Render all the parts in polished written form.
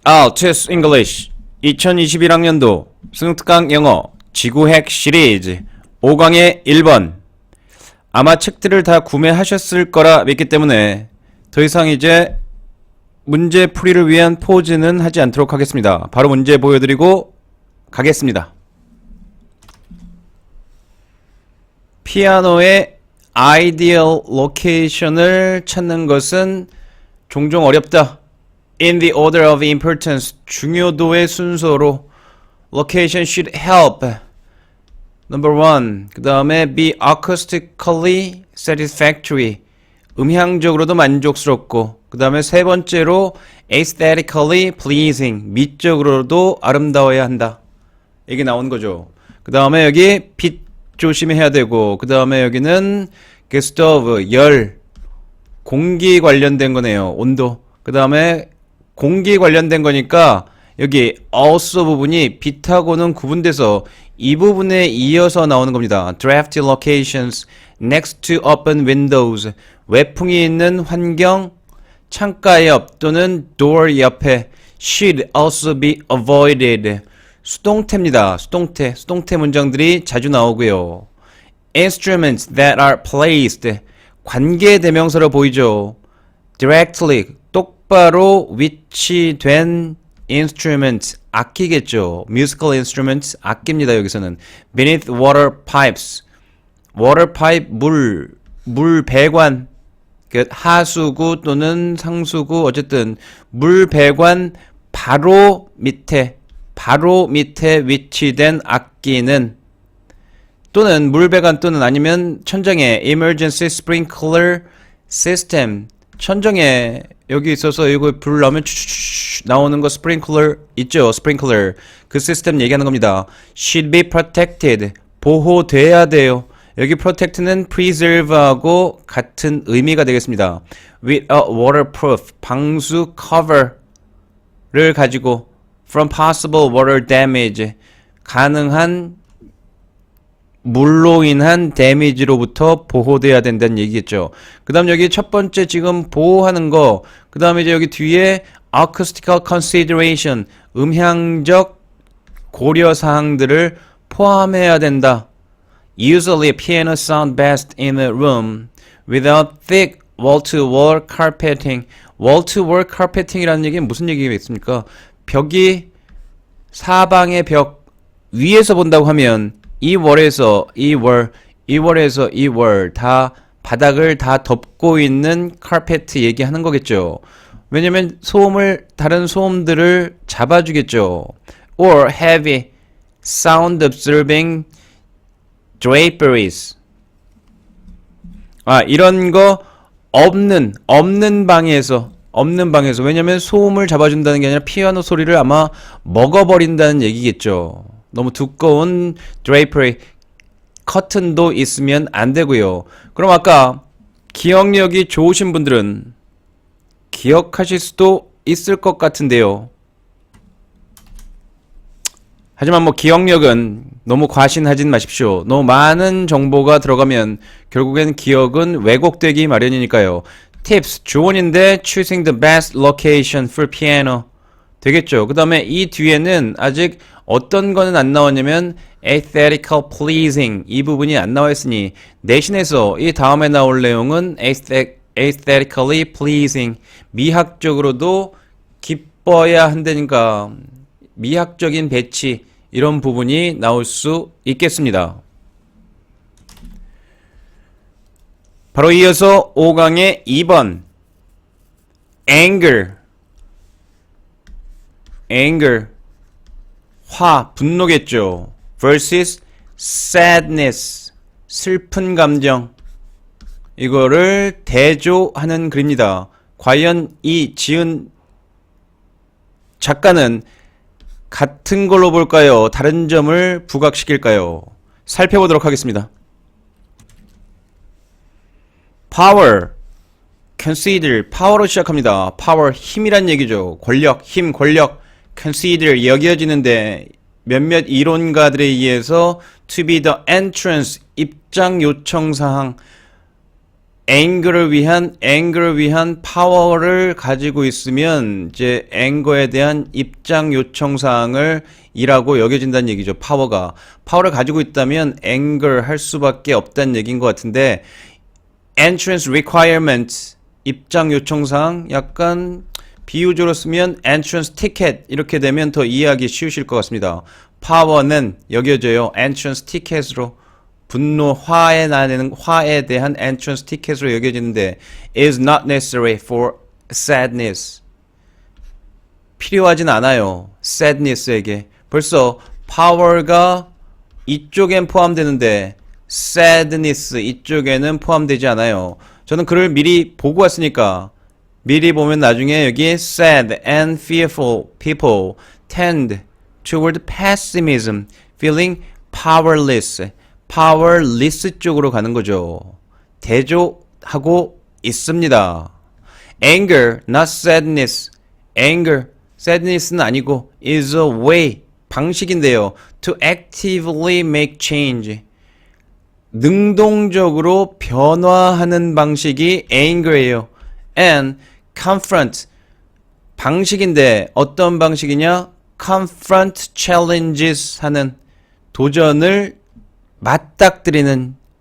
Altus English 2021학년도 승특강 영어 지구핵 시리즈 5강의 1번. 아마 책들을 다 구매하셨을 거라 믿기 때문에 더 이상 이제 문제 풀이를 위한 포즈는 하지 않도록 하겠습니다. 바로 문제 보여드리고 가겠습니다. 피아노의 ideal location을 찾는 것은 종종 어렵다. In the order of importance, 중요도의 순서로 location should help. Number one. 그 다음에 be acoustically satisfactory. 음향적으로도 만족스럽고. 그 다음에 세 번째로 aesthetically pleasing. 미적으로도 아름다워야 한다. 이게 나온 거죠. 그 다음에 여기 빛 조심해야 되고. 그 다음에 여기는 그 stove, 열, 공기 관련된 거네요. 온도. 그 다음에 공기 관련된 거니까 여기 also 부분이 빛하고는 구분돼서 이 부분에 이어서 나오는 겁니다. Drafty locations next to open windows. 외풍이 있는 환경, 창가 옆 또는 door 옆에 should also be avoided. 수동태입니다. 수동태 문장들이 자주 나오고요. Instruments that are placed. 관계대명사로 보이죠. Directly. 똑바로 위치된 instruments, 악기겠죠. musical instruments, 악기입니다. 여기서는 beneath water pipes, water pipe, 물 배관, 그 하수구 또는 상수구, 어쨌든 물 배관 바로 밑에 위치된 악기는, 또는 물 배관 또는 아니면 천장에 emergency sprinkler system, 천정에 여기 있어서 이거 불 나오면 나오는 거 스프링클러 있죠. 스프링클러 그 시스템 얘기하는 겁니다. should be protected. 보호돼야 돼요. 여기 protect는 preserve하고 같은 의미가 되겠습니다. with a waterproof. 방수 cover를 가지고 from possible water damage. 가능한 물로 인한 데미지로부터 보호돼야 된다는 얘기겠죠. 그 다음 여기 첫 번째 지금 보호하는 거, 그 다음에 이제 여기 뒤에 acoustical consideration, 음향적 고려사항들을 포함해야 된다. Usually piano sound best in a room without thick wall-to-wall carpeting. wall-to-wall carpeting이라는 얘기는 무슨 얘기겠습니까? 벽이 사방의 벽 위에서 본다고 하면 이 월에서 이 월 다 바닥을 다 덮고 있는 카페트 얘기하는 거겠죠. 왜냐면 다른 소음들을 잡아주겠죠. or heavy sound absorbing draperies. 이런 거 없는 방에서 왜냐면 소음을 잡아준다는 게 아니라 피아노 소리를 아마 먹어버린다는 얘기겠죠. 너무 두꺼운 drapery, 커튼도 있으면 안 되고요. 그럼 아까 기억력이 좋으신 분들은 기억하실 수도 있을 것 같은데요. 하지만 기억력은 너무 과신하진 마십시오. 너무 많은 정보가 들어가면 결국엔 기억은 왜곡되기 마련이니까요. Tips, 조언인데 choosing the best location for piano 되겠죠. 그 다음에 이 뒤에는 아직 어떤 거는 안 나왔냐면 aesthetical pleasing, 이 부분이 안 나와 있으니 대신해서 이 다음에 나올 내용은 aesthetically pleasing, 미학적으로도 기뻐야 한다니까 미학적인 배치, 이런 부분이 나올 수 있겠습니다. 바로 이어서 5강의 2번 anger, 분노겠죠. versus sadness, 슬픈 감정. 이거를 대조하는 글입니다. 과연 이 지은 작가는 같은 걸로 볼까요? 다른 점을 부각시킬까요? 살펴보도록 하겠습니다. power, consider, power로 시작합니다. power, 힘이란 얘기죠. 권력, 힘, 권력. consider, 여겨지는데 몇몇 이론가들에 의해서 to be the entrance, 입장 요청 사항, anger를 위한 파워를 가지고 있으면 이제 anger에 대한 입장 요청 사항을 이라고 여겨진다는 얘기죠. 파워를 가지고 있다면 anger 할 수밖에 없다는 얘기인 것 같은데 entrance requirement 입장 요청 사항 약간 비유적으로 쓰면 entrance ticket 이렇게 되면 더 이해하기 쉬우실 것 같습니다. 파워는 여겨져요. entrance ticket으로 화에 대한 entrance ticket으로 여겨지는데 is not necessary for sadness. 필요하진 않아요. sadness에게. 벌써 power가 이쪽엔 포함되는데 sadness 이쪽에는 포함되지 않아요. 저는 글을 미리 보고 왔으니까 미리 보면 나중에 여기 sad and fearful people tend toward pessimism, feeling powerless 쪽으로 가는 거죠. 대조하고 있습니다. Anger, not sadness. Anger, sadness는 아니고 is a way, 방식인데요. To actively make change. 능동적으로 변화하는 방식이 anger예요. And confront, 방식인데 어떤 방식이냐? confront challenges 하는 도전을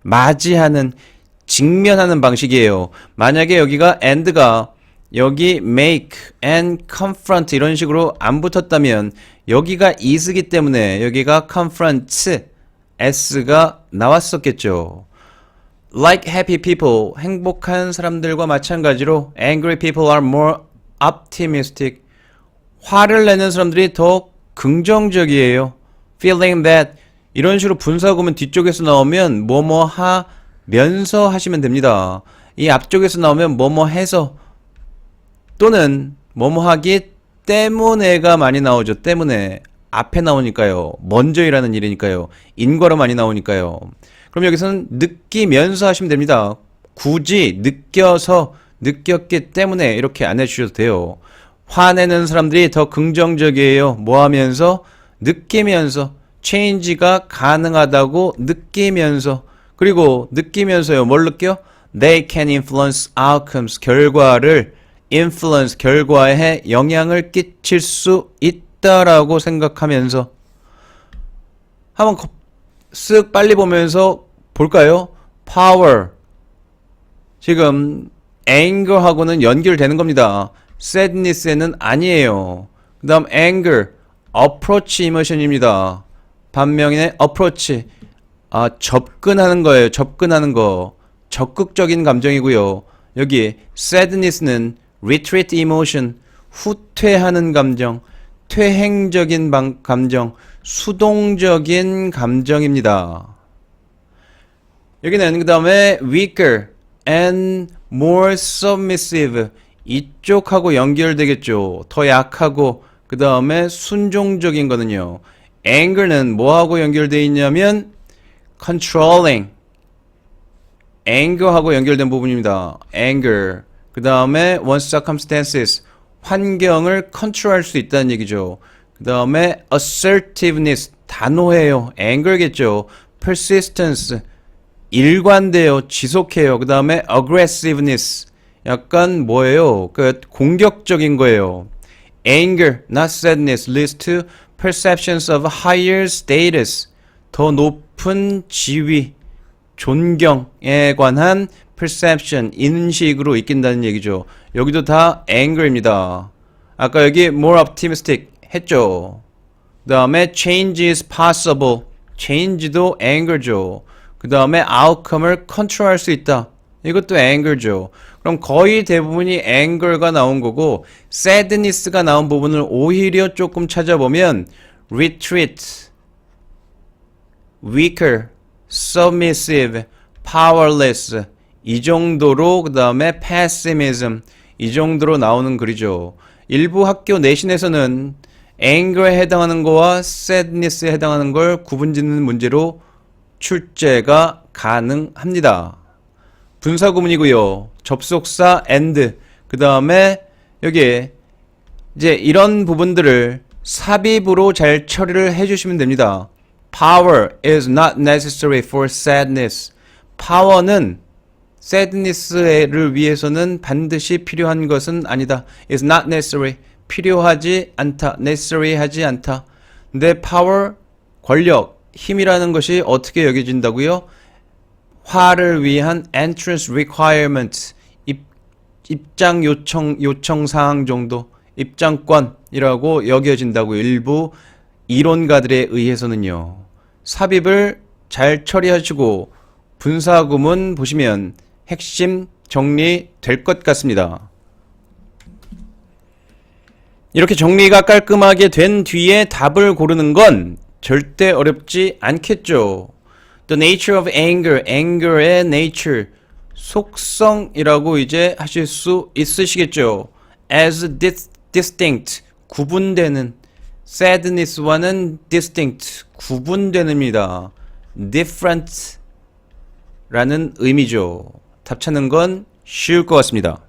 맞이하는, 직면하는 방식이에요. 만약에 여기가 and가 여기 make and confront 이런 식으로 안 붙었다면 여기가 is기 때문에 여기가 confront s가 나왔었겠죠. Like happy people, 행복한 사람들과 마찬가지로 angry people are more optimistic. 화를 내는 사람들이 더 긍정적이에요. Feeling that 이런 식으로 분사구문 뒤쪽에서 나오면 뭐뭐 하면서 하시면 됩니다. 이 앞쪽에서 나오면 뭐뭐 해서 또는 뭐뭐 하기 때문에가 많이 나오죠. 때문에 앞에 나오니까요. 먼저 일하는 일이니까요. 인과로 많이 나오니까요. 그럼 여기서는 느끼면서 하시면 됩니다. 굳이 느꼈기 때문에 이렇게 안 해주셔도 돼요. 화내는 사람들이 더 긍정적이에요. 뭐 하면서? 느끼면서. change가 가능하다고 느끼면서. 그리고 느끼면서요. 뭘 느껴? They can influence outcomes. 결과에 영향을 끼칠 수 있다라고 생각하면서. 한번 쓱 빨리 보면서 볼까요? power. 지금 anger하고는 연결되는 겁니다. sadness에는 아니에요. 그 다음 anger, approach emotion입니다. 반면에 approach, 접근하는 거예요. 접근하는 거. 적극적인 감정이고요. 여기 sadness는 retreat emotion, 후퇴하는 감정, 퇴행적인 감정, 수동적인 감정입니다. 여기는 그 다음에 weaker and more submissive, 이쪽하고 연결되겠죠. 더 약하고 그 다음에 순종적인 거는요. anger는 뭐하고 연결되어 있냐면 controlling, anger하고 연결된 부분입니다. anger. 그 다음에 when circumstances, 환경을 컨트롤할 수 있다는 얘기죠. 그 다음에 assertiveness, 단호해요. anger겠죠. persistence, 일관돼요. 지속해요. 그 다음에 aggressiveness, 약간 뭐예요? 공격적인 거예요. anger, not sadness, leads to perceptions of higher status, 더 높은 지위, 존경에 관한 perception, 인식으로 이끈다는 얘기죠. 여기도 다 anger입니다. 아까 여기 more optimistic 했죠. 그 다음에 change is possible, change도 anger죠. 그 다음에 outcome을 컨트롤할 수 있다. 이것도 anger죠. 그럼 거의 대부분이 anger가 나온 거고 sadness가 나온 부분을 오히려 조금 찾아보면 retreat, weaker, submissive, powerless 이 정도로, 그 다음에 pessimism 이 정도로 나오는 글이죠. 일부 학교 내신에서는 anger에 해당하는 거와 sadness에 해당하는 걸 구분짓는 문제로 출제가 가능합니다. 분사구문이고요. 접속사 and, 그 다음에 여기에 이제 이런 부분들을 삽입으로 잘 처리를 해주시면 됩니다. Power is not necessary for sadness. Power는 sadness를 위해서는 반드시 필요한 것은 아니다. is not necessary. 필요하지 않다. necessary 하지 않다. 근데 power, 권력, 힘이라는 것이 어떻게 여겨진다고요? 화를 위한 entrance requirement, 입장 요청 사항 정도, 입장권이라고 여겨진다고 일부 이론가들에 의해서는요. 삽입을 잘 처리하시고 분사구문 보시면 핵심 정리될 것 같습니다. 이렇게 정리가 깔끔하게 된 뒤에 답을 고르는 건 절대 어렵지 않겠죠. The nature of anger, anger의 nature, 속성이라고 이제 하실 수 있으시겠죠. As distinct, 구분되는, sadness와는 distinct, 구분되는입니다. different 라는 의미죠. 답 찾는 건 쉬울 것 같습니다.